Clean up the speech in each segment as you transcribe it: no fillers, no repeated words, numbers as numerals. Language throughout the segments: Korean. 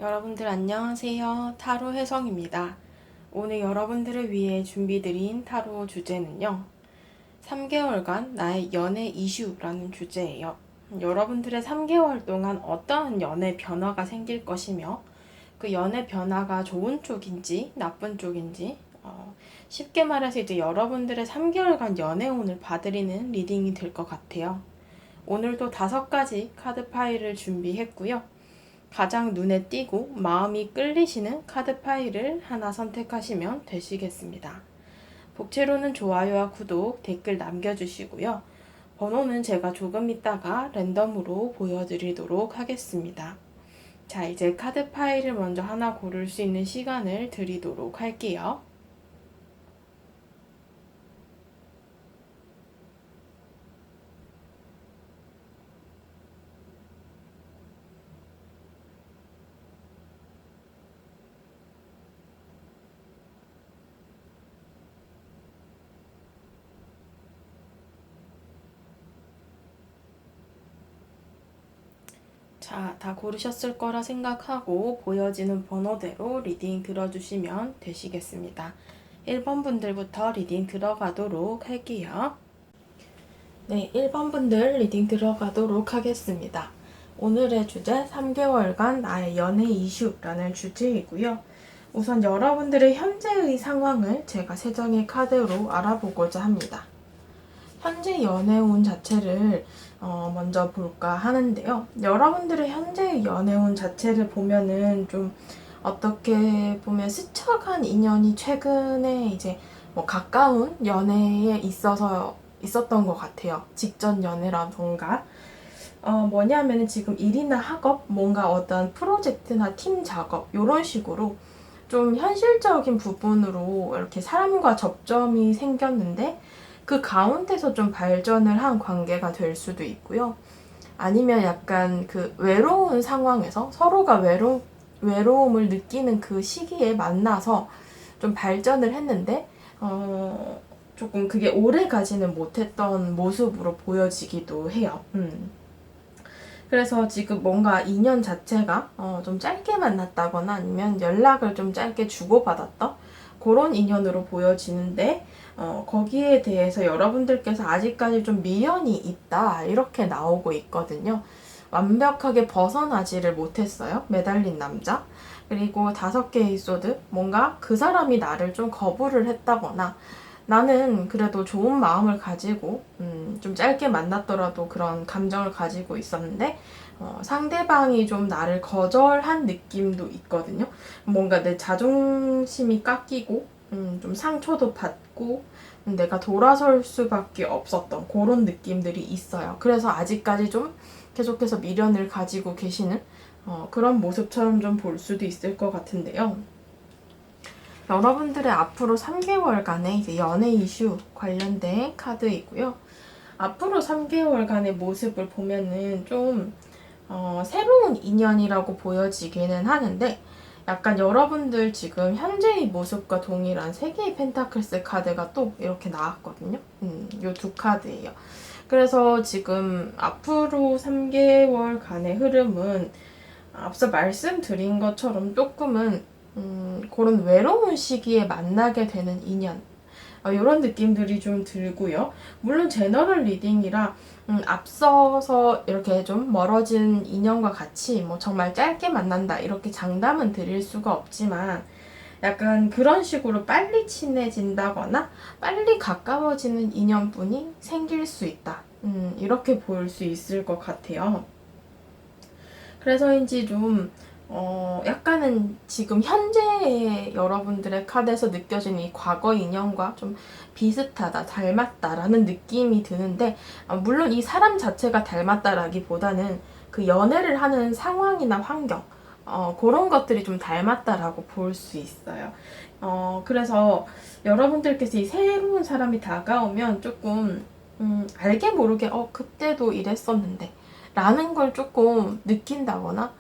여러분들 안녕하세요. 타로 혜성입니다. 오늘 여러분들을 위해 준비드린 타로 주제는요. 3개월간 나의 연애 이슈라는 주제예요. 여러분들의 3개월 동안 어떠한 연애 변화가 생길 것이며 그 연애 변화가 좋은 쪽인지 나쁜 쪽인지 쉽게 말해서 이제 여러분들의 3개월간 연애운을 봐드리는 리딩이 될 것 같아요. 오늘도 5가지 카드 파일을 준비했고요. 가장 눈에 띄고 마음이 끌리시는 카드 파일을 하나 선택하시면 되시겠습니다. 복채로는 좋아요와 구독, 댓글 남겨주시고요. 번호는 제가 조금 있다가 랜덤으로 보여드리도록 하겠습니다. 자, 이제 카드 파일을 먼저 하나 고를 수 있는 시간을 드리도록 할게요. 자, 다 고르셨을 거라 생각하고 보여지는 번호대로 리딩 들어주시면 되시겠습니다. 1번 분들부터 리딩 들어가도록 할게요. 네, 1번 분들 리딩 들어가도록 하겠습니다. 오늘의 주제 3개월간 나의 연애 이슈라는 주제이고요. 우선 여러분들의 현재의 상황을 제가 3장의 카드로 알아보고자 합니다. 현재 연애운 자체를 먼저 볼까 하는데요. 여러분들의 현재 연애운 자체를 보면은 좀 어떻게 보면 스쳐간 인연이 최근에 이제 뭐 가까운 연애에 있었던 것 같아요. 직전 연애라던가. 뭐냐면은 지금 일이나 학업, 뭔가 어떤 프로젝트나 팀 작업, 이런 식으로 좀 현실적인 부분으로 이렇게 사람과 접점이 생겼는데 그 가운데서 좀 발전을 한 관계가 될 수도 있고요. 아니면 약간 그 외로운 상황에서 서로가 외로움을 느끼는 그 시기에 만나서 좀 발전을 했는데, 조금 그게 오래 가지는 못했던 모습으로 보여지기도 해요. 그래서 지금 뭔가 인연 자체가 좀 짧게 만났다거나 아니면 연락을 좀 짧게 주고받았던 그런 인연으로 보여지는데, 거기에 대해서 여러분들께서 아직까지 좀 미련이 있다 이렇게 나오고 있거든요. 완벽하게 벗어나지를 못했어요. 매달린 남자. 그리고 5개의 소드, 뭔가 그 사람이 나를 좀 거부를 했다거나 나는 그래도 좋은 마음을 가지고 좀 짧게 만났더라도 그런 감정을 가지고 있었는데 상대방이 좀 나를 거절한 느낌도 있거든요. 뭔가 내 자존심이 깎이고 좀 상처도 받고 내가 돌아설 수밖에 없었던 그런 느낌들이 있어요. 그래서 아직까지 좀 계속해서 미련을 가지고 계시는 그런 모습처럼 좀 볼 수도 있을 것 같은데요. 여러분들의 앞으로 3개월간의 이제 연애 이슈 관련된 카드이고요. 앞으로 3개월간의 모습을 보면은 좀 새로운 인연이라고 보여지기는 하는데 약간 여러분들 지금 현재의 모습과 동일한 3개의 펜타클스 카드가 또 이렇게 나왔거든요. 요 2카드예요. 그래서 지금 앞으로 3개월간의 흐름은 앞서 말씀드린 것처럼 조금은 그런 외로운 시기에 만나게 되는 인연 이런 느낌들이 좀 들고요. 물론 제너럴 리딩이라 앞서서 이렇게 좀 멀어진 인연과 같이 뭐 정말 짧게 만난다 이렇게 장담은 드릴 수가 없지만 약간 그런 식으로 빨리 친해진다거나 빨리 가까워지는 인연분이 생길 수 있다. 이렇게 볼 수 있을 것 같아요. 그래서인지 좀 약간은 지금 현재 여러분들의 카드에서 느껴지는 이 과거 인연과 좀 비슷하다, 닮았다라는 느낌이 드는데, 물론 이 사람 자체가 닮았다라기보다는 그 연애를 하는 상황이나 환경, 그런 것들이 좀 닮았다라고 볼 수 있어요. 그래서 여러분들께서 이 새로운 사람이 다가오면 조금, 알게 모르게, 그때도 이랬었는데, 라는 걸 조금 느낀다거나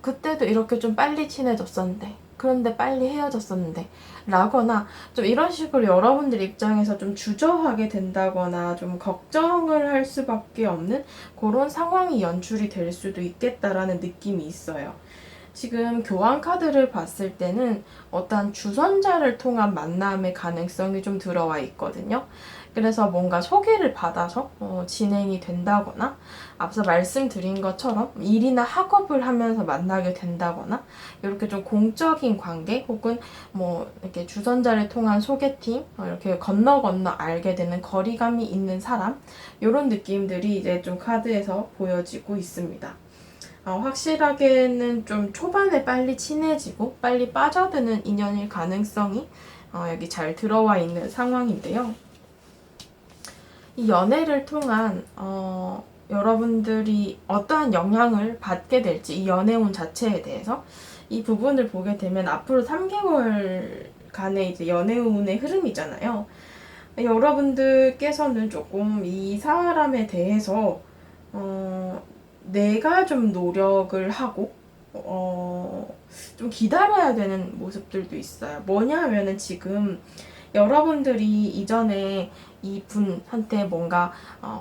그때도 이렇게 좀 빨리 친해졌었는데 그런데 빨리 헤어졌었는데 라거나 좀 이런 식으로 여러분들 입장에서 좀 주저하게 된다거나 좀 걱정을 할 수밖에 없는 그런 상황이 연출이 될 수도 있겠다라는 느낌이 있어요. 지금 교환 카드를 봤을 때는 어떤 주선자를 통한 만남의 가능성이 좀 들어와 있거든요. 그래서 뭔가 소개를 받아서 진행이 된다거나, 앞서 말씀드린 것처럼 일이나 학업을 하면서 만나게 된다거나, 이렇게 좀 공적인 관계 혹은 뭐 이렇게 주선자를 통한 소개팅, 이렇게 건너 알게 되는 거리감이 있는 사람, 이런 느낌들이 이제 좀 카드에서 보여지고 있습니다. 확실하게는 좀 초반에 빨리 친해지고 빨리 빠져드는 인연일 가능성이 여기 잘 들어와 있는 상황인데요. 이 연애를 통한 여러분들이 어떠한 영향을 받게 될지, 이 연애운 자체에 대해서 이 부분을 보게 되면 앞으로 3개월간의 이제 연애운의 흐름이잖아요. 여러분들께서는 조금 이 사람에 대해서 내가 좀 노력을 하고 좀 기다려야 되는 모습들도 있어요. 뭐냐 하면은 지금 여러분들이 이전에 이 분한테 뭔가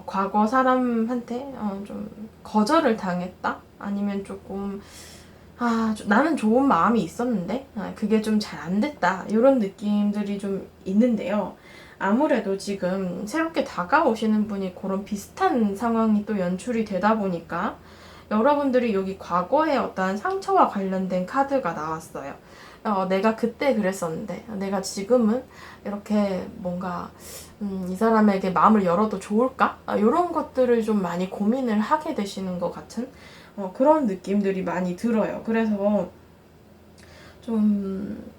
과거 사람한테 좀 거절을 당했다? 아니면 조금 나는 좋은 마음이 있었는데 그게 좀 잘 안 됐다. 이런 느낌들이 좀 있는데요. 아무래도 지금 새롭게 다가오시는 분이 그런 비슷한 상황이 또 연출이 되다 보니까 여러분들이 여기 과거의 어떠한 상처와 관련된 카드가 나왔어요. 내가 그때 그랬었는데 내가 지금은 이렇게 뭔가 이 사람에게 마음을 열어도 좋을까? 이런 것들을 좀 많이 고민을 하게 되시는 것 같은 그런 느낌들이 많이 들어요. 그래서 좀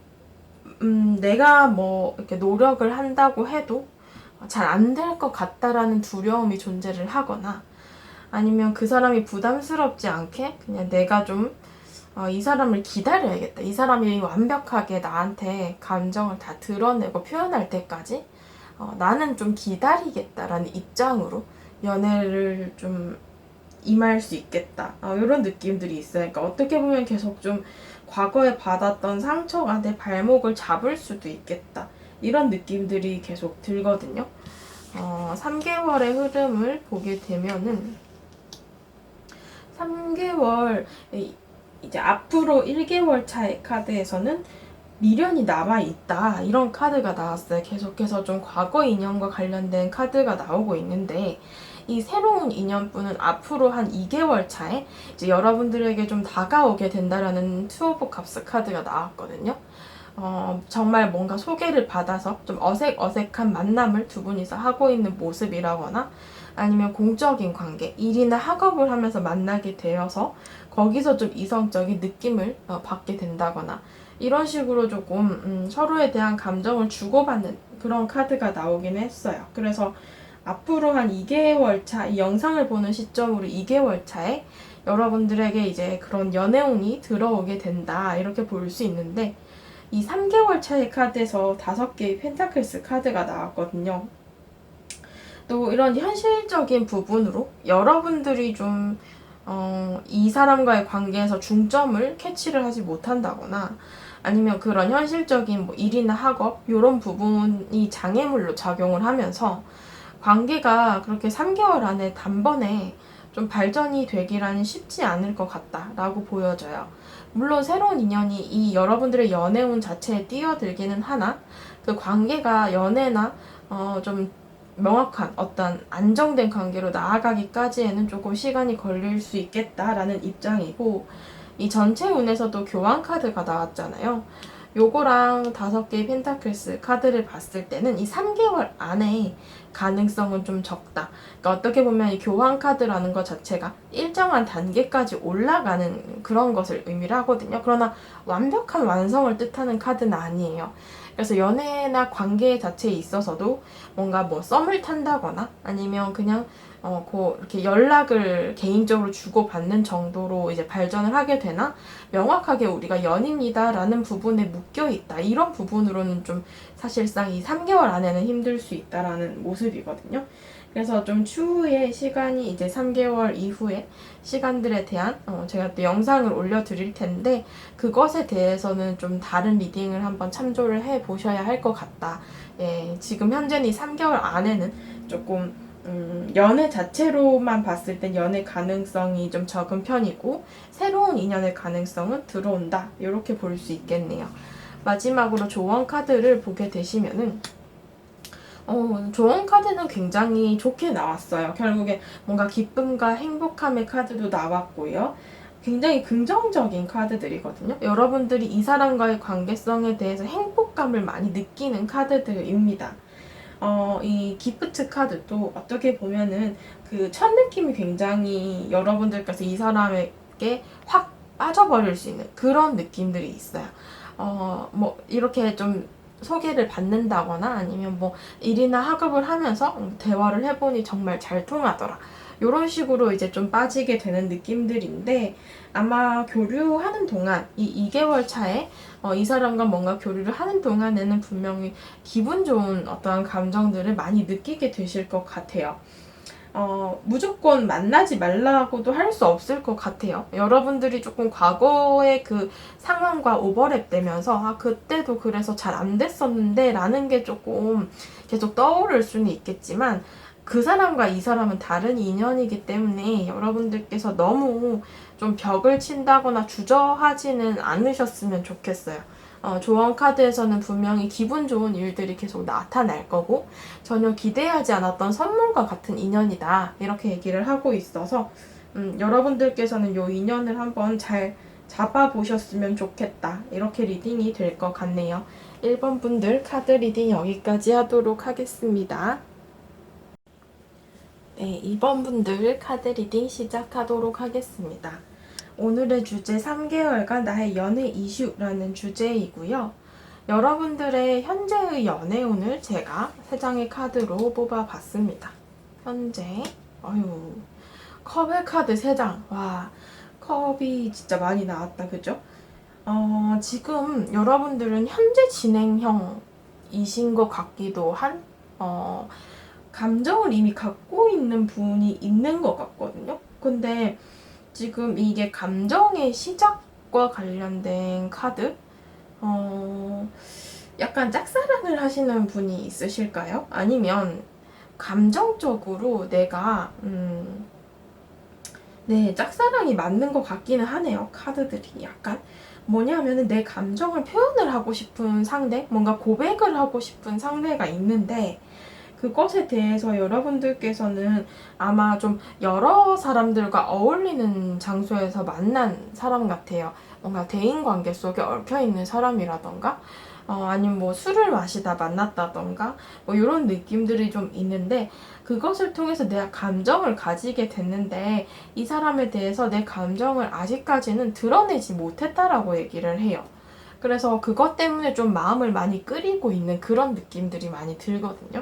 내가 뭐 이렇게 노력을 한다고 해도 잘 안 될 것 같다라는 두려움이 존재를 하거나, 아니면 그 사람이 부담스럽지 않게 그냥 내가 좀 이 사람을 기다려야겠다. 이 사람이 완벽하게 나한테 감정을 다 드러내고 표현할 때까지 나는 좀 기다리겠다라는 입장으로 연애를 좀 임할 수 있겠다. 이런 느낌들이 있어요. 그러니까 어떻게 보면 계속 좀 과거에 받았던 상처가 내 발목을 잡을 수도 있겠다. 이런 느낌들이 계속 들거든요. 3개월의 흐름을 보게 되면은 3개월 이제 앞으로 1개월 차의 카드에서는 미련이 남아있다, 이런 카드가 나왔어요. 계속해서 좀 과거 인연과 관련된 카드가 나오고 있는데, 이 새로운 인연분은 앞으로 한 2개월 차에 이제 여러분들에게 좀 다가오게 된다라는 투 오브 컵스 카드가 나왔거든요. 정말 뭔가 소개를 받아서 좀 어색한 만남을 두 분이서 하고 있는 모습이라거나, 아니면 공적인 관계, 일이나 학업을 하면서 만나게 되어서 거기서 좀 이성적인 느낌을 받게 된다거나, 이런 식으로 조금 서로에 대한 감정을 주고받는 그런 카드가 나오긴 했어요. 그래서 앞으로 한 2개월 차, 이 영상을 보는 시점으로 2개월 차에 여러분들에게 이제 그런 연애운이 들어오게 된다, 이렇게 볼 수 있는데, 이 3개월 차의 카드에서 5개의 펜타클스 카드가 나왔거든요. 또 이런 현실적인 부분으로 여러분들이 좀 이 사람과의 관계에서 중점을 캐치를 하지 못한다거나, 아니면 그런 현실적인 뭐 일이나 학업 이런 부분이 장애물로 작용을 하면서 관계가 그렇게 3개월 안에 단번에 좀 발전이 되기란 쉽지 않을 것 같다라고 보여져요. 물론 새로운 인연이 이 여러분들의 연애운 자체에 뛰어들기는 하나, 그 관계가 연애나 좀 명확한 어떤 안정된 관계로 나아가기까지에는 조금 시간이 걸릴 수 있겠다라는 입장이고, 이 전체 운에서도 교환 카드가 나왔잖아요. 요거랑 5개의 펜타클스 카드를 봤을 때는 이 3개월 안에 가능성은 좀 적다. 그러니까 어떻게 보면 이 교환 카드라는 것 자체가 일정한 단계까지 올라가는 그런 것을 의미를 하거든요. 그러나 완벽한 완성을 뜻하는 카드는 아니에요. 그래서 연애나 관계 자체에 있어서도 뭔가 뭐 썸을 탄다거나, 아니면 그냥 이렇게 연락을 개인적으로 주고받는 정도로 이제 발전을 하게 되나, 명확하게 우리가 연인이다라는 부분에 묶여 있다, 이런 부분으로는 좀 사실상 이 3개월 안에는 힘들 수 있다라는 모습이거든요. 그래서 좀 추후에 시간이 이제 3개월 이후에 시간들에 대한 제가 또 영상을 올려드릴 텐데, 그것에 대해서는 좀 다른 리딩을 한번 참조를 해 보셔야 할 것 같다. 예, 지금 현재는 이 3개월 안에는 조금 연애 자체로만 봤을 땐 연애 가능성이 좀 적은 편이고 새로운 인연의 가능성은 들어온다. 이렇게 볼 수 있겠네요. 마지막으로 조언 카드를 보게 되시면은 조언 카드는 굉장히 좋게 나왔어요. 결국에 뭔가 기쁨과 행복함의 카드도 나왔고요. 굉장히 긍정적인 카드들이거든요. 여러분들이 이 사람과의 관계성에 대해서 행복감을 많이 느끼는 카드들입니다. 이 기프트 카드도 어떻게 보면은 그 첫 느낌이 굉장히 여러분들께서 이 사람에게 확 빠져버릴 수 있는 그런 느낌들이 있어요. 뭐 이렇게 좀 소개를 받는다거나 아니면 뭐 일이나 학업을 하면서 대화를 해보니 정말 잘 통하더라. 이런 식으로 이제 좀 빠지게 되는 느낌들인데 아마 교류하는 동안 이 2개월 차에 이 사람과 뭔가 교류를 하는 동안에는 분명히 기분 좋은 어떠한 감정들을 많이 느끼게 되실 것 같아요. 무조건 만나지 말라고도 할 수 없을 것 같아요. 여러분들이 조금 과거의 그 상황과 오버랩 되면서 그때도 그래서 잘 안 됐었는데 라는 게 조금 계속 떠오를 수는 있겠지만 그 사람과 이 사람은 다른 인연이기 때문에 여러분들께서 너무 좀 벽을 친다거나 주저하지는 않으셨으면 좋겠어요. 조언 카드에서는 분명히 기분 좋은 일들이 계속 나타날 거고 전혀 기대하지 않았던 선물과 같은 인연이다 이렇게 얘기를 하고 있어서 여러분들께서는 이 인연을 한번 잘 잡아보셨으면 좋겠다 이렇게 리딩이 될 것 같네요. 1번 분들 카드 리딩 여기까지 하도록 하겠습니다. 네, 2번 분들 카드 리딩 시작하도록 하겠습니다. 오늘의 주제 3개월간 나의 연애 이슈라는 주제이고요. 여러분들의 현재의 연애운을 제가 3장의 카드로 뽑아봤습니다. 현재 컵의 카드 3장. 와, 컵이 진짜 많이 나왔다. 그죠? 지금 여러분들은 현재 진행형이신 것 같기도 한 감정을 이미 갖고 있는 분이 있는 것 같거든요. 근데 지금 이게 감정의 시작과 관련된 카드? 약간 짝사랑을 하시는 분이 있으실까요? 아니면 감정적으로 내가 네, 짝사랑이 맞는 것 같기는 하네요. 카드들이 약간 뭐냐면은 내 감정을 표현을 하고 싶은 상대, 뭔가 고백을 하고 싶은 상대가 있는데 그것에 대해서 여러분들께서는 아마 좀 여러 사람들과 어울리는 장소에서 만난 사람 같아요. 뭔가 대인관계 속에 얽혀있는 사람이라던가 아니면 뭐 술을 마시다 만났다던가 뭐 이런 느낌들이 좀 있는데 그것을 통해서 내가 감정을 가지게 됐는데 이 사람에 대해서 내 감정을 아직까지는 드러내지 못했다라고 얘기를 해요. 그래서 그것 때문에 좀 마음을 많이 끓이고 있는 그런 느낌들이 많이 들거든요.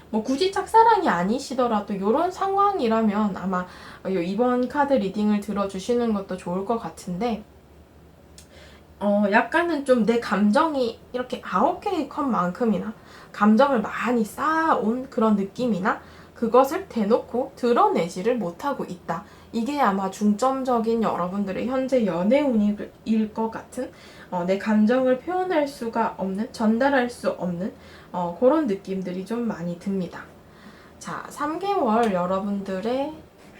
뭐 굳이 짝사랑이 아니시더라도 이런 상황이라면 아마 이번 카드 리딩을 들어주시는 것도 좋을 것 같은데 약간은 좀 내 감정이 이렇게 9개의 컵만큼이나 감정을 많이 쌓아온 그런 느낌이나 그것을 대놓고 드러내지를 못하고 있다. 이게 아마 중점적인 여러분들의 현재 연애운일 것 같은 내 감정을 표현할 수가 없는, 전달할 수 없는 그런 느낌들이 좀 많이 듭니다. 자, 3개월 여러분들의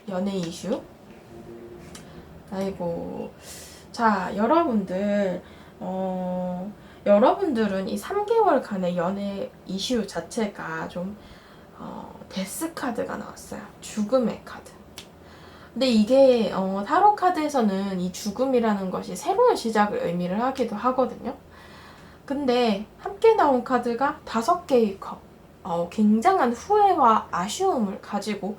연애 이슈. 아이고. 자, 여러분들은 이 3개월간의 연애 이슈 자체가 좀 데스 카드가 나왔어요. 죽음의 카드. 근데 이게 타로 카드에서는 이 죽음이라는 것이 새로운 시작을 의미를 하기도 하거든요. 근데 함께 나온 카드가 5개의 컵. 굉장한 후회와 아쉬움을 가지고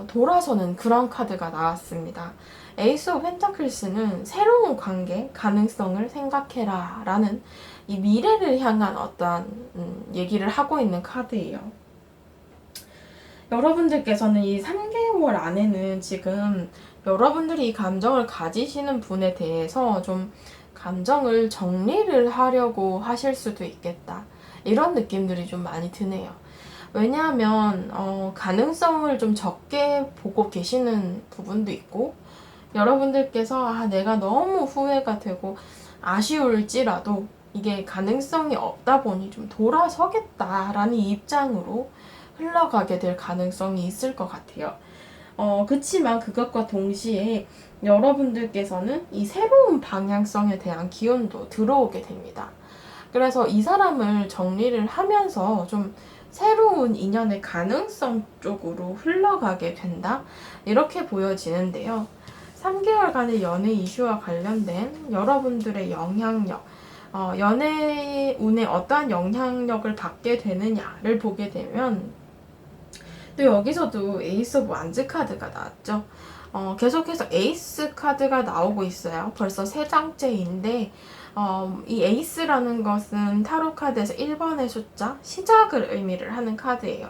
돌아서는 그런 카드가 나왔습니다. 에이스 오브 펜타클스는 새로운 관계 가능성을 생각해라 라는 이 미래를 향한 어떠한 얘기를 하고 있는 카드예요. 여러분들께서는 이 3개월 안에는 지금 여러분들이 이 감정을 가지시는 분에 대해서 좀 감정을 정리를 하려고 하실 수도 있겠다. 이런 느낌들이 좀 많이 드네요. 왜냐하면 가능성을 좀 적게 보고 계시는 부분도 있고 여러분들께서 내가 너무 후회가 되고 아쉬울지라도 이게 가능성이 없다 보니 좀 돌아서겠다라는 입장으로 흘러가게 될 가능성이 있을 것 같아요. 그치만 그것과 동시에 여러분들께서는 이 새로운 방향성에 대한 기운도 들어오게 됩니다. 그래서 이 사람을 정리를 하면서 좀 새로운 인연의 가능성 쪽으로 흘러가게 된다? 이렇게 보여지는데요. 3개월간의 연애 이슈와 관련된 여러분들의 영향력, 연애 운에 어떠한 영향력을 받게 되느냐를 보게 되면 또 여기서도 에이스 오브 완즈 카드가 나왔죠. 계속해서 에이스 카드가 나오고 있어요. 벌써 3장째인데 이 에이스라는 것은 타로 카드에서 1번의 숫자, 시작을 의미를 하는 카드예요.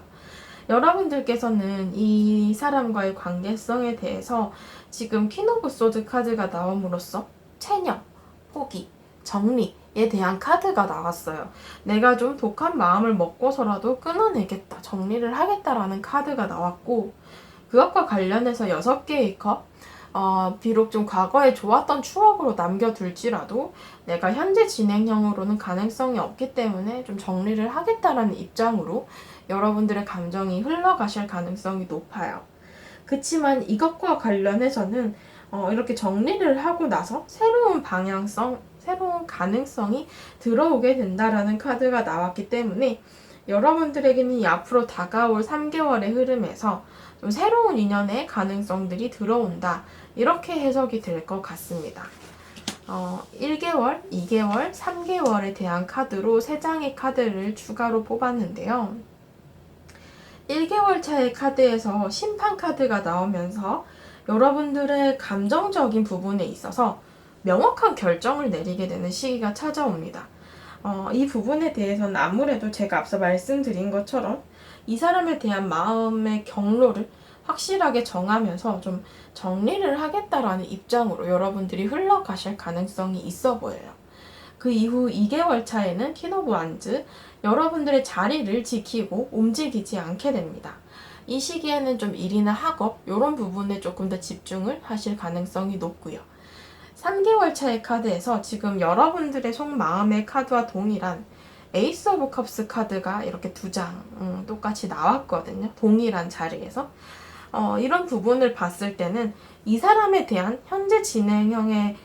여러분들께서는 이 사람과의 관계성에 대해서 지금 퀸 오브 소드 카드가 나옴으로써 체념, 포기, 정리에 대한 카드가 나왔어요. 내가 좀 독한 마음을 먹고서라도 끊어내겠다, 정리를 하겠다라는 카드가 나왔고, 그것과 관련해서 6개의 컵, 비록 좀 과거에 좋았던 추억으로 남겨둘지라도 내가 현재 진행형으로는 가능성이 없기 때문에 좀 정리를 하겠다라는 입장으로 여러분들의 감정이 흘러가실 가능성이 높아요. 그치만 이것과 관련해서는 이렇게 정리를 하고 나서 새로운 방향성, 새로운 가능성이 들어오게 된다라는 카드가 나왔기 때문에 여러분들에게는 이 앞으로 다가올 3개월의 흐름에서 좀 새로운 인연의 가능성들이 들어온다. 이렇게 해석이 될 것 같습니다. 1개월, 2개월, 3개월에 대한 카드로 3장의 카드를 추가로 뽑았는데요. 1개월 차의 카드에서 심판 카드가 나오면서 여러분들의 감정적인 부분에 있어서 명확한 결정을 내리게 되는 시기가 찾아옵니다. 이 부분에 대해서는 아무래도 제가 앞서 말씀드린 것처럼 이 사람에 대한 마음의 경로를 확실하게 정하면서 좀 정리를 하겠다라는 입장으로 여러분들이 흘러가실 가능성이 있어 보여요. 그 이후 2개월 차에는 퀸 오브 완즈, 여러분들의 자리를 지키고 움직이지 않게 됩니다. 이 시기에는 좀 일이나 학업 이런 부분에 조금 더 집중을 하실 가능성이 높고요. 3개월 차의 카드에서 지금 여러분들의 속마음의 카드와 동일한 에이스 오브 컵스 카드가 이렇게 2장 똑같이 나왔거든요. 동일한 자리에서. 이런 부분을 봤을 때는 이 사람에 대한 현재 진행형의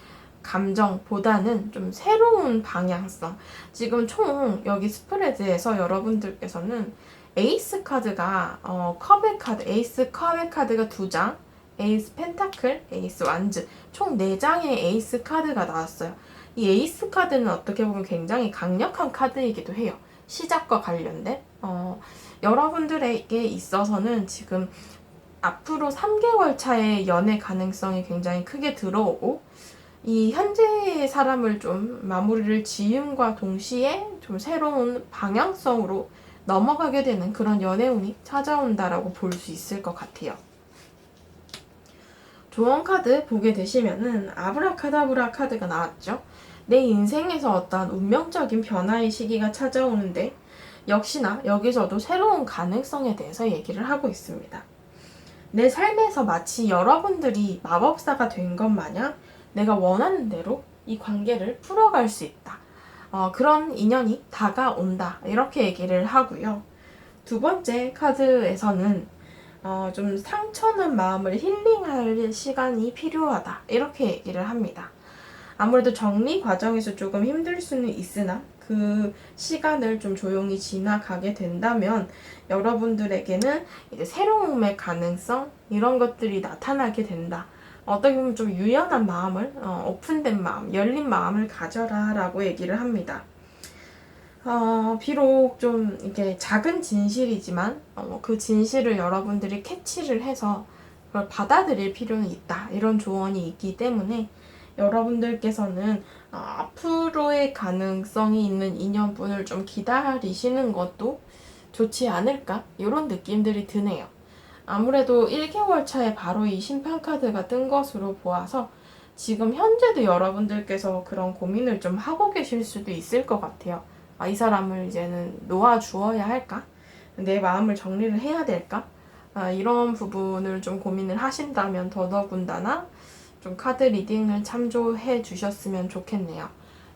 감정보다는 좀 새로운 방향성. 지금 총 여기 스프레드에서 여러분들께서는 에이스 카드가 컵의 카드, 에이스 컵의 카드가 2장, 에이스 펜타클, 에이스 완즈 총 4장의 에이스 카드가 나왔어요. 이 에이스 카드는 어떻게 보면 굉장히 강력한 카드이기도 해요. 시작과 관련된 여러분들에게 있어서는 지금 앞으로 3개월 차의 연애 가능성이 굉장히 크게 들어오고 이 현재의 사람을 좀 마무리를 지음과 동시에 좀 새로운 방향성으로 넘어가게 되는 그런 연애운이 찾아온다라고 볼 수 있을 것 같아요. 조언 카드 보게 되시면은 아브라카다브라 카드가 나왔죠. 내 인생에서 어떠한 운명적인 변화의 시기가 찾아오는데 역시나 여기서도 새로운 가능성에 대해서 얘기를 하고 있습니다. 내 삶에서 마치 여러분들이 마법사가 된 것 마냥 내가 원하는 대로 이 관계를 풀어갈 수 있다. 그런 인연이 다가온다. 이렇게 얘기를 하고요. 2번째 카드에서는 좀 상처난 마음을 힐링할 시간이 필요하다. 이렇게 얘기를 합니다. 아무래도 정리 과정에서 조금 힘들 수는 있으나 그 시간을 좀 조용히 지나가게 된다면 여러분들에게는 이제 새로움의 가능성 이런 것들이 나타나게 된다. 어떻게 보면 좀 유연한 마음을 오픈된 마음, 열린 마음을 가져라 라고 얘기를 합니다. 비록 좀 이게 작은 진실이지만 그 진실을 여러분들이 캐치를 해서 그걸 받아들일 필요는 있다. 이런 조언이 있기 때문에 여러분들께서는 앞으로의 가능성이 있는 인연분을 좀 기다리시는 것도 좋지 않을까? 이런 느낌들이 드네요. 아무래도 1개월 차에 바로 이 심판카드가 뜬 것으로 보아서 지금 현재도 여러분들께서 그런 고민을 좀 하고 계실 수도 있을 것 같아요. 이 사람을 이제는 놓아주어야 할까? 내 마음을 정리를 해야 될까? 이런 부분을 좀 고민을 하신다면 더더군다나 좀 카드 리딩을 참조해 주셨으면 좋겠네요.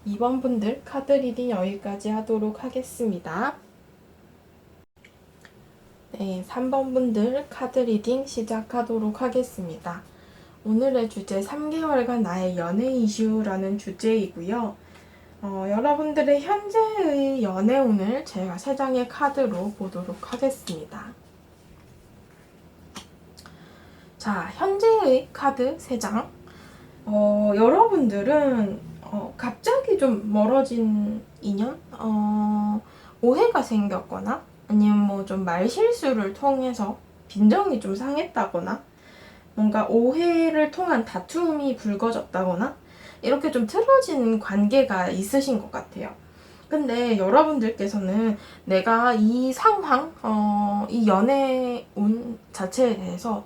2번 분들 카드 리딩 여기까지 하도록 하겠습니다. 네, 네, 3번 분들 카드 리딩 시작하도록 하겠습니다. 오늘의 주제 3개월간 나의 연애 이슈라는 주제이고요. 여러분들의 현재의 연애운을 제가 3장의 카드로 보도록 하겠습니다. 자, 현재의 카드 3장. 여러분들은 갑자기 좀 멀어진 인연? 오해가 생겼거나 아니면 뭐 좀 말실수를 통해서 빈정이 좀 상했다거나 뭔가 오해를 통한 다툼이 불거졌다거나 이렇게 좀 틀어진 관계가 있으신 것 같아요. 근데 여러분들께서는 내가 이 상황, 이 연애운 자체에 대해서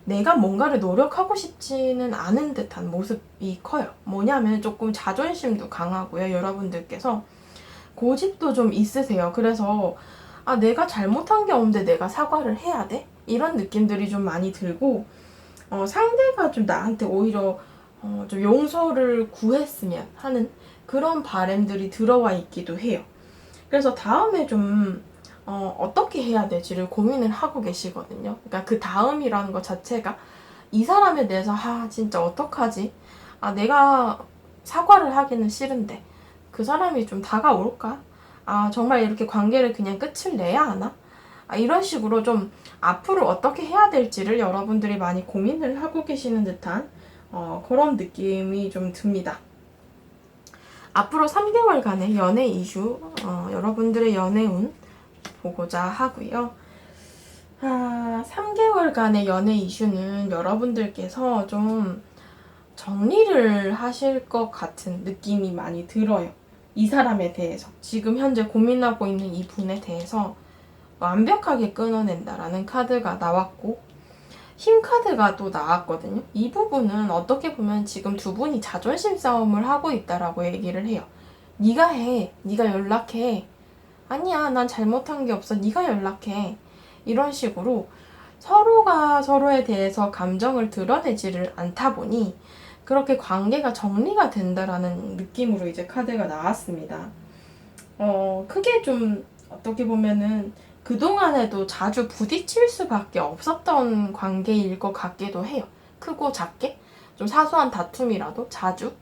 내가 뭔가를 노력하고 싶지는 않은 듯한 모습이 커요. 뭐냐면 조금 자존심도 강하고요. 여러분들께서 고집도 좀 있으세요. 그래서 내가 잘못한 게 없는데 내가 사과를 해야 돼? 이런 느낌들이 좀 많이 들고 상대가 좀 나한테 오히려 좀 용서를 구했으면 하는 그런 바람들이 들어와 있기도 해요. 그래서 다음에 좀 어떻게 해야 될지를 고민을 하고 계시거든요. 그러니까 그 다음이라는 것 자체가 이 사람에 대해서 진짜 어떡하지? 내가 사과를 하기는 싫은데 그 사람이 좀 다가올까? 정말 이렇게 관계를 그냥 끝을 내야 하나? 이런 식으로 좀 앞으로 어떻게 해야 될지를 여러분들이 많이 고민을 하고 계시는 듯한 그런 느낌이 좀 듭니다. 앞으로 3개월간의 연애 이슈, 여러분들의 연애운 보고자 하고요. 3개월간의 연애 이슈는 여러분들께서 좀 정리를 하실 것 같은 느낌이 많이 들어요. 이 사람에 대해서, 지금 현재 고민하고 있는 이 분에 대해서 완벽하게 끊어낸다라는 카드가 나왔고, 힘 카드가 또 나왔거든요. 이 부분은 어떻게 보면 지금 두 분이 자존심 싸움을 하고 있다라고 얘기를 해요. 네가 해, 네가 연락해. 아니야, 난 잘못한 게 없어, 네가 연락해. 이런 식으로 서로가 서로에 대해서 감정을 드러내지를 않다 보니 그렇게 관계가 정리가 된다라는 느낌으로 이제 카드가 나왔습니다. 크게 좀 어떻게 보면은 그동안에도 자주 부딪힐 수밖에 없었던 관계일 것 같기도 해요. 크고 작게 좀 사소한 다툼이라도 자주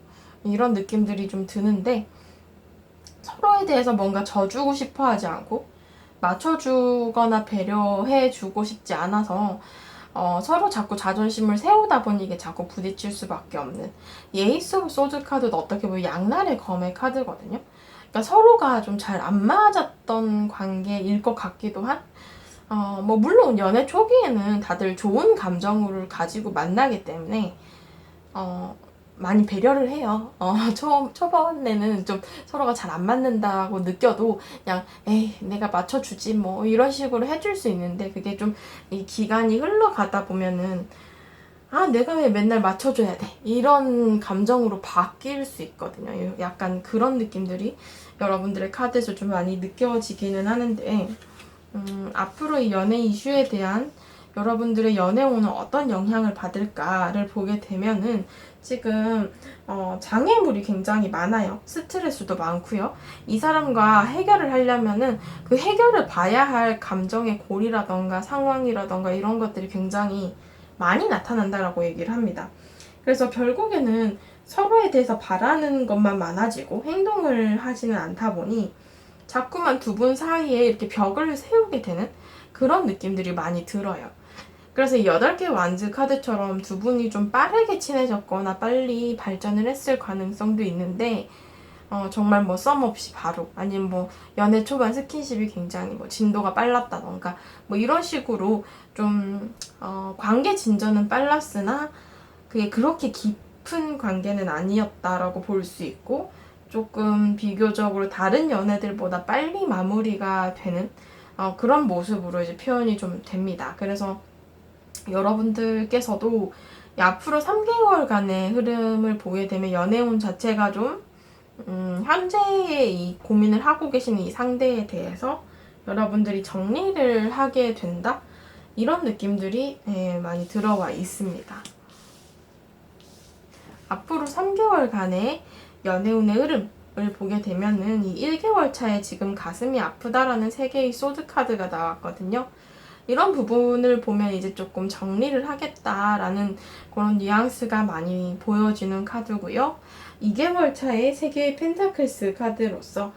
이런 느낌들이 좀 드는데 서로에 대해서 뭔가 져주고 싶어 하지 않고 맞춰주거나 배려해주고 싶지 않아서 서로 자꾸 자존심을 세우다 보니 이게 자꾸 부딪힐 수밖에 없는, 에이스 오브 소드 카드도 어떻게 보면 양날의 검의 카드거든요. 그러니까 서로가 좀 잘 안 맞았던 관계일 것 같기도 한, 뭐 물론 연애 초기에는 다들 좋은 감정을 가지고 만나기 때문에 많이 배려를 해요. 초반에는 좀 서로가 잘 안 맞는다고 느껴도 그냥 에이 내가 맞춰주지 뭐 이런 식으로 해줄 수 있는데, 그게 좀 이 기간이 흘러가다 보면은 내가 왜 맨날 맞춰줘야 돼? 이런 감정으로 바뀔 수 있거든요. 약간 그런 느낌들이 여러분들의 카드에서 좀 많이 느껴지기는 하는데, 앞으로 이 연애 이슈에 대한 여러분들의 연애운은 어떤 영향을 받을까를 보게 되면은 지금 장애물이 굉장히 많아요. 스트레스도 많고요. 이 사람과 해결을 하려면은 그 해결을 봐야 할 감정의 골이라던가 상황이라던가 이런 것들이 굉장히 많이 나타난다라고 얘기를 합니다. 그래서 결국에는 서로에 대해서 바라는 것만 많아지고 행동을 하지는 않다 보니 자꾸만 두 분 사이에 이렇게 벽을 세우게 되는 그런 느낌들이 많이 들어요. 그래서 이 8개 완즈 카드처럼 두 분이 좀 빠르게 친해졌거나 빨리 발전을 했을 가능성도 있는데, 정말 뭐 썸 없이 바로, 아니면 뭐 연애 초반 스킨십이 굉장히 뭐 진도가 빨랐다던가 뭐 이런 식으로 좀 관계 진전은 빨랐으나 그게 그렇게 깊은 관계는 아니었다라고 볼 수 있고, 조금 비교적으로 다른 연애들보다 빨리 마무리가 되는 그런 모습으로 이제 표현이 좀 됩니다. 그래서 여러분들께서도 앞으로 3개월간의 흐름을 보게 되면 연애운 자체가 좀 현재의 이 고민을 하고 계시는 이 상대에 대해서 여러분들이 정리를 하게 된다? 이런 느낌들이 많이 들어와 있습니다. 앞으로 3개월간의 연애운의 흐름을 보게 되면은 이 1개월 차에 지금 가슴이 아프다라는 3개의 소드 카드가 나왔거든요. 이런 부분을 보면 이제 조금 정리를 하겠다라는 그런 뉘앙스가 많이 보여지는 카드고요. 2개월 차의 3개의 펜타클스 카드로서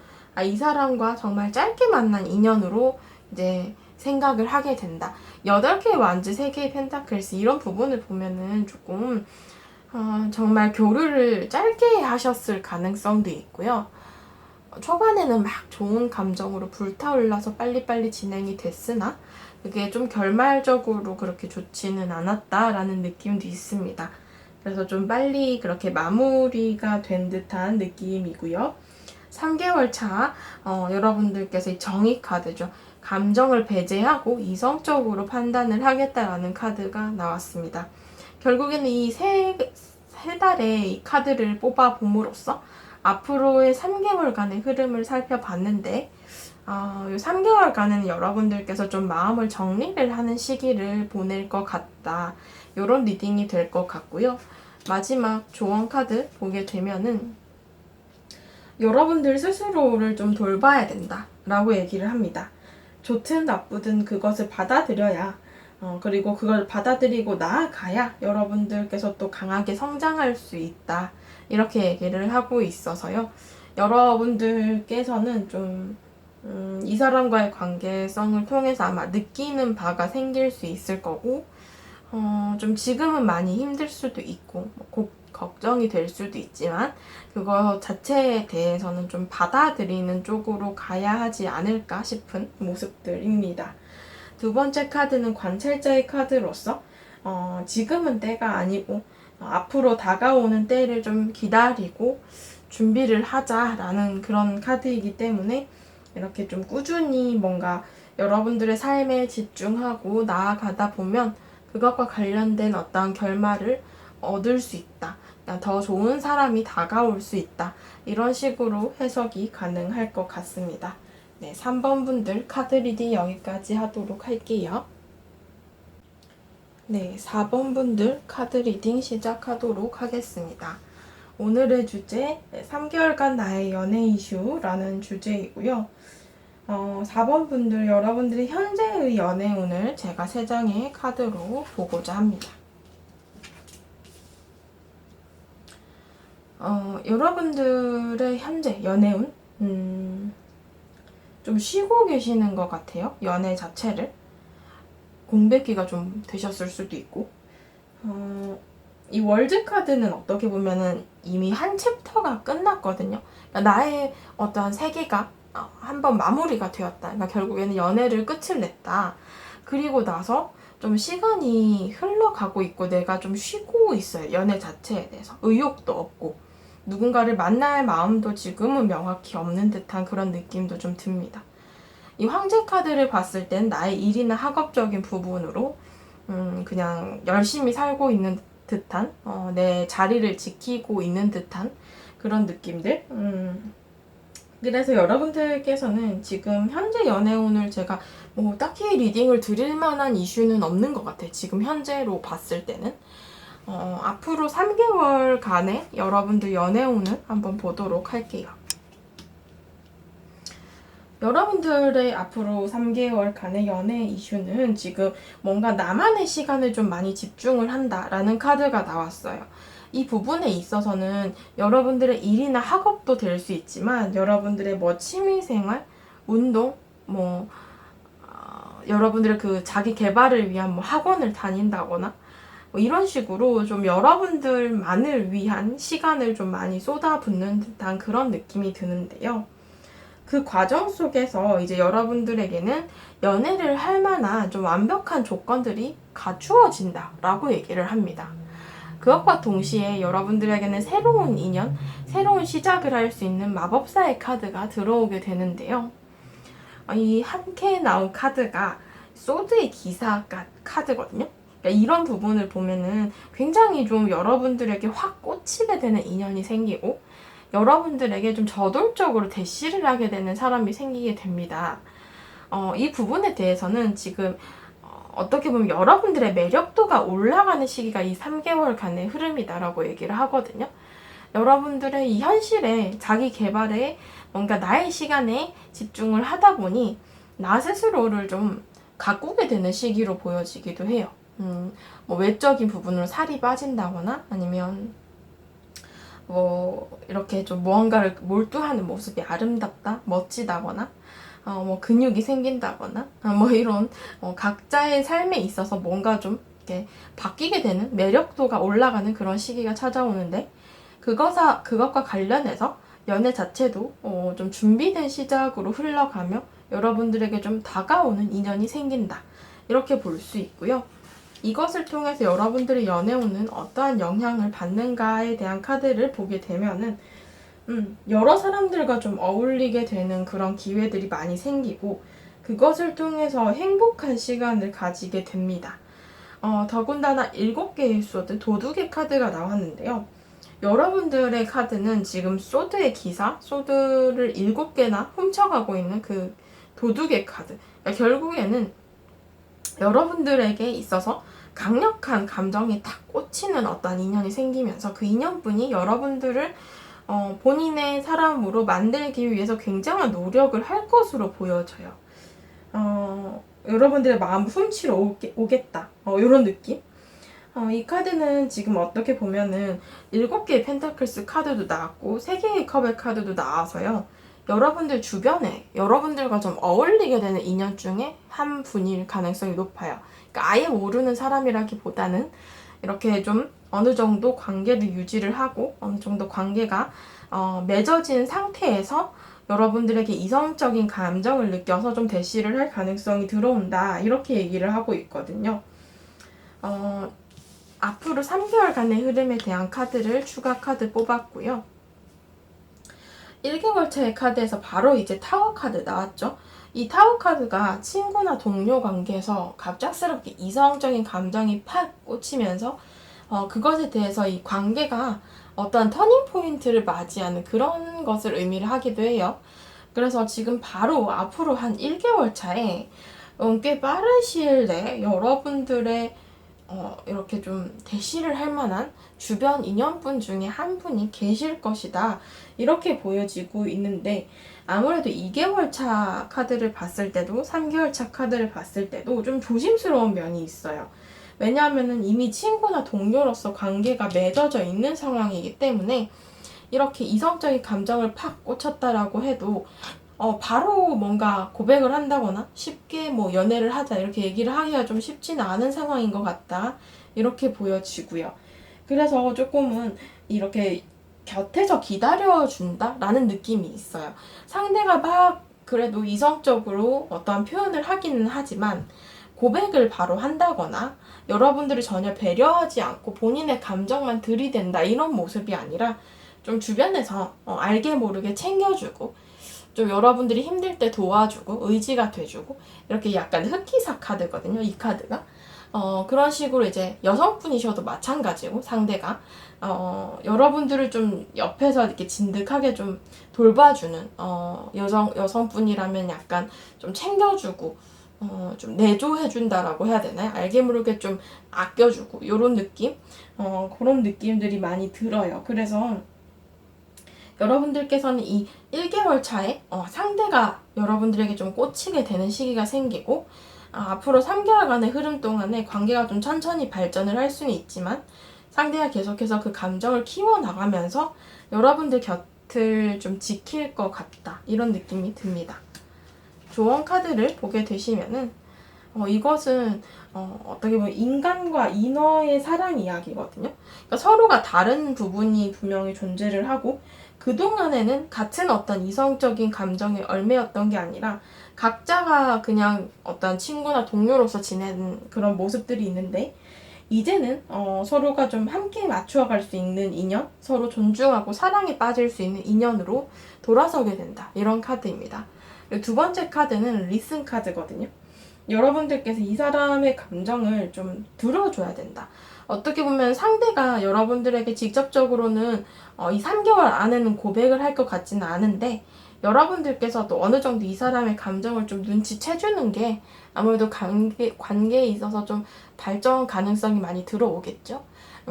이 사람과 정말 짧게 만난 인연으로 이제 생각을 하게 된다. 8개의 완즈, 3개의 펜타클스 이런 부분을 보면은 조금 정말 교류를 짧게 하셨을 가능성도 있고요. 초반에는 막 좋은 감정으로 불타올라서 빨리빨리 진행이 됐으나 그게 좀 결말적으로 그렇게 좋지는 않았다라는 느낌도 있습니다. 그래서 좀 빨리 그렇게 마무리가 된 듯한 느낌이고요. 3개월 차 여러분들께서 정의 카드죠. 감정을 배제하고 이성적으로 판단을 하겠다라는 카드가 나왔습니다. 결국에는 이 세 달의 이 카드를 뽑아봄으로써 앞으로의 3개월간의 흐름을 살펴봤는데 이 3개월간은 여러분들께서 좀 마음을 정리를 하는 시기를 보낼 것 같다. 이런 리딩이 될 것 같고요. 마지막 조언 카드 보게 되면은 여러분들 스스로를 좀 돌봐야 된다 라고 얘기를 합니다. 좋든 나쁘든 그것을 받아들여야 그리고 그걸 받아들이고 나아가야 여러분들께서 또 강하게 성장할 수 있다. 이렇게 얘기를 하고 있어서요. 여러분들께서는 좀 이 사람과의 관계성을 통해서 아마 느끼는 바가 생길 수 있을 거고 좀 지금은 많이 힘들 수도 있고 걱정이 될 수도 있지만 그거 자체에 대해서는 좀 받아들이는 쪽으로 가야 하지 않을까 싶은 모습들입니다. 두 번째 카드는 관찰자의 카드로서 지금은 때가 아니고 앞으로 다가오는 때를 좀 기다리고 준비를 하자라는 그런 카드이기 때문에 이렇게 좀 꾸준히 뭔가 여러분들의 삶에 집중하고 나아가다 보면 그것과 관련된 어떤 결말을 얻을 수 있다. 더 좋은 사람이 다가올 수 있다. 이런 식으로 해석이 가능할 것 같습니다. 네, 3번 분들 카드 리딩 여기까지 하도록 할게요. 네, 4번 분들 카드 리딩 시작하도록 하겠습니다. 오늘의 주제 3개월간 나의 연애 이슈라는 주제이고요. 4번 분들 여러분들의 현재의 연애운을 제가 3장의 카드로 보고자 합니다. 여러분들의 현재 연애운 좀 쉬고 계시는 것 같아요. 연애 자체를 공백기가 좀 되셨을 수도 있고 이 월드 카드는 어떻게 보면은 이미 한 챕터가 끝났거든요. 그러니까 나의 어떠한 세계가 한번 마무리가 되었다. 그러니까 결국에는 연애를 끝을 냈다. 그리고 나서 좀 시간이 흘러가고 있고 내가 좀 쉬고 있어요. 연애 자체에 대해서 의욕도 없고 누군가를 만날 마음도 지금은 명확히 없는 듯한 그런 느낌도 좀 듭니다. 이 황제 카드를 봤을 땐 나의 일이나 학업적인 부분으로 그냥 열심히 살고 있는 듯한 내 자리를 지키고 있는 듯한 그런 느낌들. 그래서 여러분들께서는 지금 현재 연애운을 제가 뭐 딱히 리딩을 드릴 만한 이슈는 없는 것 같아요. 지금 현재로 봤을 때는. 앞으로 3개월간의 여러분들 연애운을 한번 보도록 할게요. 여러분들의 앞으로 3개월간의 연애 이슈는 지금 뭔가 나만의 시간을 좀 많이 집중을 한다라는 카드가 나왔어요. 이 부분에 있어서는 여러분들의 일이나 학업도 될 수 있지만 여러분들의 뭐 취미생활, 운동, 여러분들의 그 자기 개발을 위한 뭐 학원을 다닌다거나 뭐 이런 식으로 좀 여러분들만을 위한 시간을 좀 많이 쏟아붓는 듯한 그런 느낌이 드는데요. 그 과정 속에서 이제 여러분들에게는 연애를 할 만한 좀 완벽한 조건들이 갖추어진다라고 얘기를 합니다. 그것과 동시에 여러분들에게는 새로운 인연, 새로운 시작을 할 수 있는 마법사의 카드가 들어오게 되는데요. 이 함께 나온 카드가 소드의 기사 카드거든요. 그러니까 이런 부분을 보면은 굉장히 좀 여러분들에게 확 꽂히게 되는 인연이 생기고 여러분들에게 좀 저돌적으로 대시를 하게 되는 사람이 생기게 됩니다. 이 부분에 대해서는 지금 어떻게 보면 여러분들의 매력도가 올라가는 시기가 이 3개월간의 흐름이다라고 얘기를 하거든요. 여러분들의 이 현실에 자기 개발에 뭔가 나의 시간에 집중을 하다 보니 나 스스로를 좀 가꾸게 되는 시기로 보여지기도 해요. 뭐 외적인 부분으로 살이 빠진다거나 아니면 뭐 이렇게 좀 무언가를 몰두하는 모습이 아름답다, 멋지다거나 뭐 근육이 생긴다거나 뭐 이런 각자의 삶에 있어서 뭔가 좀 이렇게 바뀌게 되는 매력도가 올라가는 그런 시기가 찾아오는데 그것과 관련해서 연애 자체도 좀 준비된 시작으로 흘러가며 여러분들에게 좀 다가오는 인연이 생긴다. 이렇게 볼 수 있고요. 이것을 통해서 여러분들의 연애운은 어떠한 영향을 받는가에 대한 카드를 보게 되면은 여러 사람들과 좀 어울리게 되는 그런 기회들이 많이 생기고 그것을 통해서 행복한 시간을 가지게 됩니다. 더군다나 7개의 소드, 도둑의 카드가 나왔는데요. 여러분들의 카드는 지금 소드의 기사, 소드를 7개나 훔쳐가고 있는 그 도둑의 카드. 그러니까 결국에는 여러분들에게 있어서 강력한 감정이 탁 꽂히는 어떤 인연이 생기면서 그 인연분이 여러분들을 본인의 사람으로 만들기 위해서 굉장한 노력을 할 것으로 보여져요. 여러분들의 마음을 훔치러 오겠다. 이런 느낌? 이 카드는 지금 어떻게 보면은 7개의 펜타클스 카드도 나왔고 3개의 컵의 카드도 나와서요. 여러분들 주변에 여러분들과 좀 어울리게 되는 인연 중에 한 분일 가능성이 높아요. 그러니까 아예 모르는 사람이라기보다는 이렇게 좀 어느 정도 관계를 유지를 하고 어느 정도 관계가 맺어진 상태에서 여러분들에게 이성적인 감정을 느껴서 좀 대시를 할 가능성이 들어온다. 이렇게 얘기를 하고 있거든요. 앞으로 3개월간의 흐름에 대한 카드를 추가 카드 뽑았고요. 1개월 차의 카드에서 바로 이제 타워 카드 나왔죠. 이 타워 카드가 친구나 동료 관계에서 갑작스럽게 이성적인 감정이 팍 꽂히면서 그것에 대해서 이 관계가 어떤 터닝 포인트를 맞이하는 그런 것을 의미를 하기도 해요. 그래서 지금 바로 앞으로 한 1개월 차에 꽤 빠른 시일 내에 여러분들의 이렇게 좀 대시를 할 만한 주변 인연분 중에 한 분이 계실 것이다. 이렇게 보여지고 있는데 아무래도 2개월 차 카드를 봤을 때도 3개월 차 카드를 봤을 때도 좀 조심스러운 면이 있어요. 왜냐하면 이미 친구나 동료로서 관계가 맺어져 있는 상황이기 때문에 이렇게 이성적인 감정을 팍 꽂혔다라고 해도 바로 뭔가 고백을 한다거나 쉽게 뭐 연애를 하자 이렇게 얘기를 하기가 좀 쉽지는 않은 상황인 것 같다. 이렇게 보여지고요. 그래서 조금은 이렇게 곁에서 기다려준다? 라는 느낌이 있어요. 상대가 막 그래도 이성적으로 어떠한 표현을 하기는 하지만 고백을 바로 한다거나 여러분들을 전혀 배려하지 않고 본인의 감정만 들이댄다 이런 모습이 아니라 좀 주변에서 알게 모르게 챙겨주고 좀 여러분들이 힘들 때 도와주고 의지가 돼주고 이렇게 약간 흑기사 카드거든요. 이 카드가. 그런 식으로 이제 여성분이셔도 마찬가지고 상대가 여러분들을 좀 옆에서 이렇게 진득하게 좀 돌봐주는 여성분이라면 약간 좀 챙겨주고 좀 내조해준다라고 해야 되나요? 알게 모르게 좀 아껴주고 이런 느낌? 그런 느낌들이 많이 들어요. 그래서 여러분들께서는 이 1개월 차에 상대가 여러분들에게 좀 꽂히게 되는 시기가 생기고 앞으로 3개월간의 흐름 동안에 관계가 좀 천천히 발전을 할 수는 있지만 상대가 계속해서 그 감정을 키워나가면서 여러분들 곁을 좀 지킬 것 같다. 이런 느낌이 듭니다. 조언 카드를 보게 되시면은 이것은 어떻게 보면 인간과 인어의 사랑 이야기거든요. 그러니까 서로가 다른 부분이 분명히 존재를 하고 그동안에는 같은 어떤 이성적인 감정에 얽매였던 게 아니라 각자가 그냥 어떤 친구나 동료로서 지내는 그런 모습들이 있는데 이제는 서로가 좀 함께 맞추어갈 수 있는 인연, 서로 존중하고 사랑에 빠질 수 있는 인연으로 돌아서게 된다. 이런 카드입니다. 그리고 두 번째 카드는 리슨 카드거든요. 여러분들께서 이 사람의 감정을 좀 들어줘야 된다. 어떻게 보면 상대가 여러분들에게 직접적으로는 이 3개월 안에는 고백을 할 것 같지는 않은데 여러분들께서도 어느 정도 이 사람의 감정을 좀 눈치채주는 게 아무래도 관계에 있어서 좀 발전 가능성이 많이 들어오겠죠.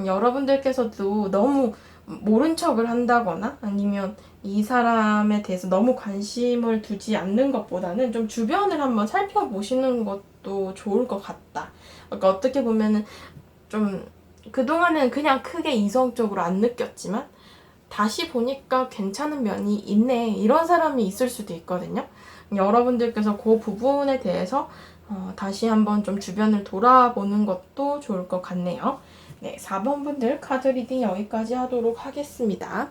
여러분들께서도 너무 모른 척을 한다거나 아니면 이 사람에 대해서 너무 관심을 두지 않는 것보다는 좀 주변을 한번 살펴보시는 것도 좋을 것 같다. 그러니까 어떻게 보면은 좀 그동안은 그냥 크게 이성적으로 안 느꼈지만 다시 보니까 괜찮은 면이 있네, 이런 사람이 있을 수도 있거든요. 여러분들께서 그 부분에 대해서 다시 한번 좀 주변을 돌아보는 것도 좋을 것 같네요. 네, 4번 분들 카드 리딩 여기까지 하도록 하겠습니다.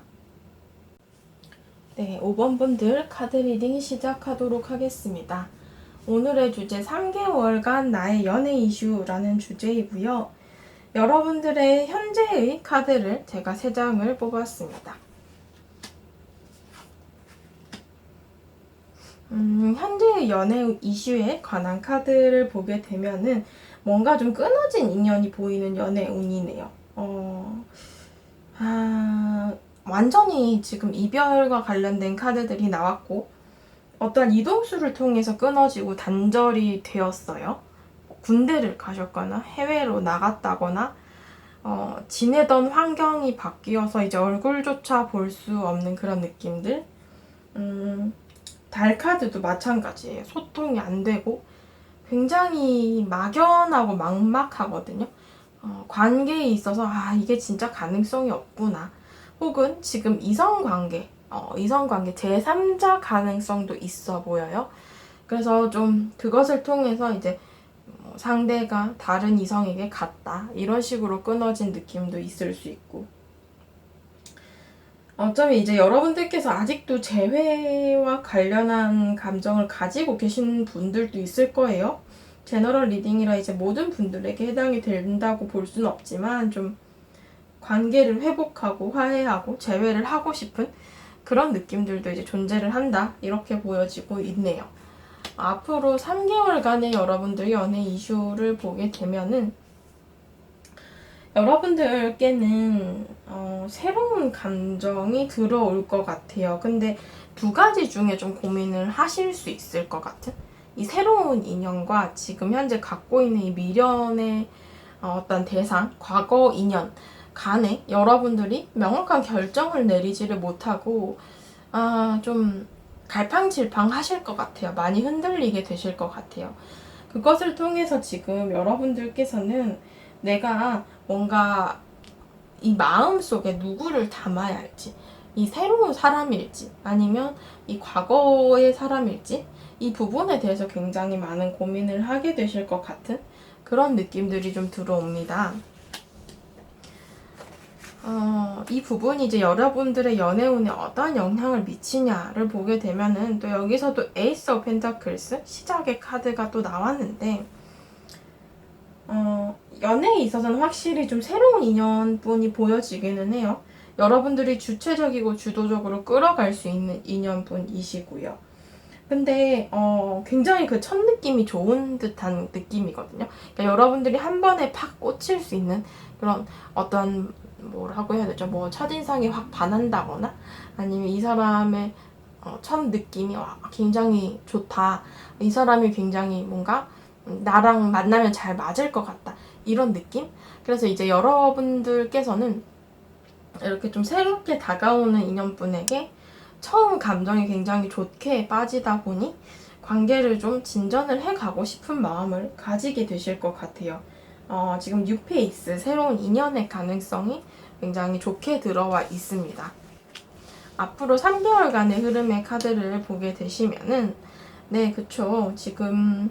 네, 5번 분들 카드 리딩 시작하도록 하겠습니다. 오늘의 주제 3개월간 나의 연애 이슈라는 주제이고요. 여러분들의 현재의 카드를 제가 3장을 뽑았습니다. 현재의 연애 이슈에 관한 카드를 보게 되면은 뭔가 좀 끊어진 인연이 보이는 연애 운이네요. 완전히 지금 이별과 관련된 카드들이 나왔고, 어떤 이동수를 통해서 끊어지고 단절이 되었어요. 군대를 가셨거나 해외로 나갔다거나 지내던 환경이 바뀌어서 이제 얼굴조차 볼 수 없는 그런 느낌들. 달 카드도 마찬가지예요. 소통이 안 되고 굉장히 막연하고 막막하거든요. 관계에 있어서 이게 진짜 가능성이 없구나. 혹은 지금 이성관계 제3자 가능성도 있어 보여요. 그래서 좀 그것을 통해서 이제 상대가 다른 이성에게 갔다, 이런 식으로 끊어진 느낌도 있을 수 있고, 어쩌면 이제 여러분들께서 아직도 재회와 관련한 감정을 가지고 계신 분들도 있을 거예요. 제너럴 리딩이라 이제 모든 분들에게 해당이 된다고 볼 수는 없지만, 좀 관계를 회복하고 화해하고 재회를 하고 싶은 그런 느낌들도 이제 존재를 한다, 이렇게 보여지고 있네요. 앞으로 3개월간의 여러분들의 연애 이슈를 보게 되면은 여러분들께는 새로운 감정이 들어올 것 같아요. 근데 2가지 중에 좀 고민을 하실 수 있을 것 같은, 이 새로운 인연과 지금 현재 갖고 있는 이 미련의 어떤 대상, 과거 인연 간에 여러분들이 명확한 결정을 내리지를 못하고 좀 갈팡질팡 하실 것 같아요. 많이 흔들리게 되실 것 같아요. 그것을 통해서 지금 여러분들께서는 내가 뭔가 이 마음 속에 누구를 담아야 할지, 이 새로운 사람일지 아니면 이 과거의 사람일지, 이 부분에 대해서 굉장히 많은 고민을 하게 되실 것 같은 그런 느낌들이 좀 들어옵니다. 이 부분이 이제 여러분들의 연애운에 어떤 영향을 미치냐를 보게 되면은, 또 여기서도 에이스 오브 펜타클스 시작의 카드가 또 나왔는데, 연애에 있어서는 확실히 좀 새로운 인연분이 보여지기는 해요. 여러분들이 주체적이고 주도적으로 끌어갈 수 있는 인연분이시고요. 근데 굉장히 그 첫 느낌이 좋은 듯한 느낌이거든요. 그러니까 여러분들이 한 번에 팍 꽂힐 수 있는 그런 어떤, 뭐라고 해야 되죠? 뭐 첫인상에 확 반한다거나, 아니면 이 사람의 첫 느낌이 굉장히 좋다, 이 사람이 굉장히 뭔가 나랑 만나면 잘 맞을 것 같다, 이런 느낌? 그래서 이제 여러분들께서는 이렇게 좀 새롭게 다가오는 인연분에게 처음 감정이 굉장히 좋게 빠지다 보니 관계를 좀 진전을 해가고 싶은 마음을 가지게 되실 것 같아요. 지금 뉴페이스, 새로운 인연의 가능성이 굉장히 좋게 들어와 있습니다. 앞으로 3개월간의 흐름의 카드를 보게 되시면은, 네, 그쵸. 지금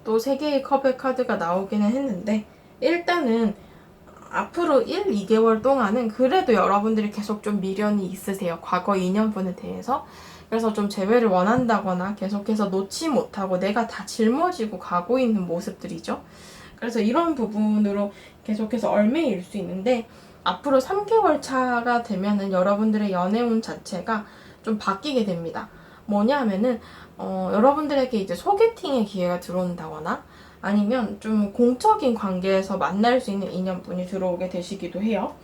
또 3개의 컵의 카드가 나오기는 했는데, 일단은 앞으로 1, 2개월 동안은 그래도 여러분들이 계속 좀 미련이 있으세요. 과거 인연분에 대해서. 그래서 좀 재회를 원한다거나 계속해서 놓지 못하고 내가 다 짊어지고 가고 있는 모습들이죠. 그래서 이런 부분으로 계속해서 얽매일 수 있는데, 앞으로 3개월 차가 되면은 여러분들의 연애운 자체가 좀 바뀌게 됩니다. 뭐냐 하면은 여러분들에게 이제 소개팅의 기회가 들어온다거나, 아니면 좀 공적인 관계에서 만날 수 있는 인연분이 들어오게 되시기도 해요.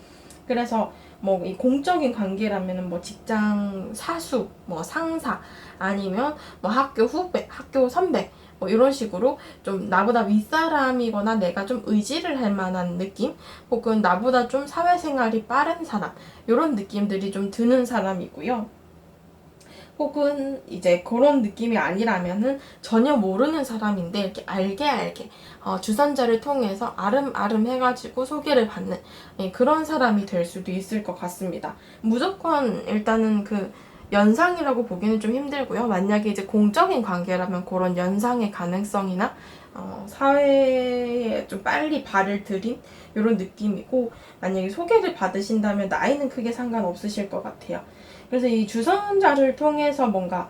그래서 뭐 이 공적인 관계라면은 뭐 직장 사수, 뭐 상사, 아니면 뭐 학교 후배, 학교 선배, 뭐 이런 식으로 좀 나보다 윗사람이거나 내가 좀 의지를 할 만한 느낌, 혹은 나보다 좀 사회생활이 빠른 사람, 이런 느낌들이 좀 드는 사람이고요. 혹은 이제 그런 느낌이 아니라면은 전혀 모르는 사람인데 이렇게 알게 주선자를 통해서 아름아름 해가지고 소개를 받는 그런 사람이 될 수도 있을 것 같습니다. 무조건 일단은 그 연상이라고 보기는 좀 힘들고요. 만약에 이제 공적인 관계라면 그런 연상의 가능성이나 사회에 좀 빨리 발을 들인 이런 느낌이고, 만약에 소개를 받으신다면 나이는 크게 상관없으실 것 같아요. 그래서 이 주선자를 통해서 뭔가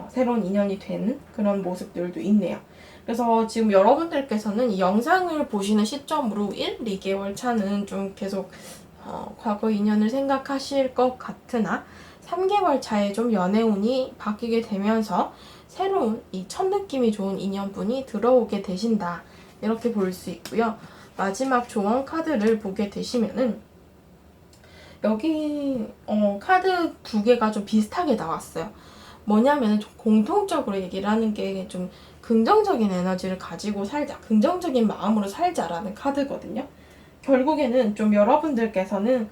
새로운 인연이 되는 그런 모습들도 있네요. 그래서 지금 여러분들께서는 이 영상을 보시는 시점으로 1, 2개월 차는 좀 계속 과거 인연을 생각하실 것 같으나 3개월 차에 좀 연애운이 바뀌게 되면서 새로운 이 첫 느낌이 좋은 인연분이 들어오게 되신다, 이렇게 볼 수 있고요. 마지막 조언 카드를 보게 되시면은 여기 카드 두 개가 좀 비슷하게 나왔어요. 뭐냐면 좀 공통적으로 얘기를 하는 게 좀 긍정적인 에너지를 가지고 살자, 긍정적인 마음으로 살자라는 카드거든요. 결국에는 좀 여러분들께서는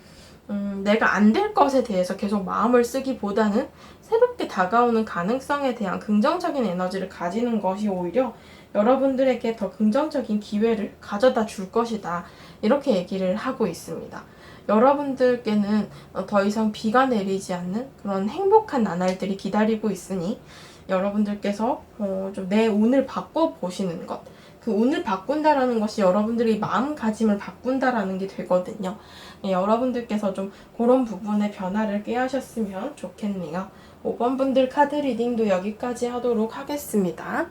내가 안 될 것에 대해서 계속 마음을 쓰기보다는 새롭게 다가오는 가능성에 대한 긍정적인 에너지를 가지는 것이 오히려 여러분들에게 더 긍정적인 기회를 가져다 줄 것이다, 이렇게 얘기를 하고 있습니다. 여러분들께는 더 이상 비가 내리지 않는 그런 행복한 나날들이 기다리고 있으니 여러분들께서 좀 내 운을 바꿔보시는 것, 그 운을 바꾼다라는 것이 여러분들이 마음가짐을 바꾼다라는 게 되거든요. 여러분들께서 좀 그런 부분에 변화를 꾀하셨으면 좋겠네요. 5번 분들 카드 리딩도 여기까지 하도록 하겠습니다.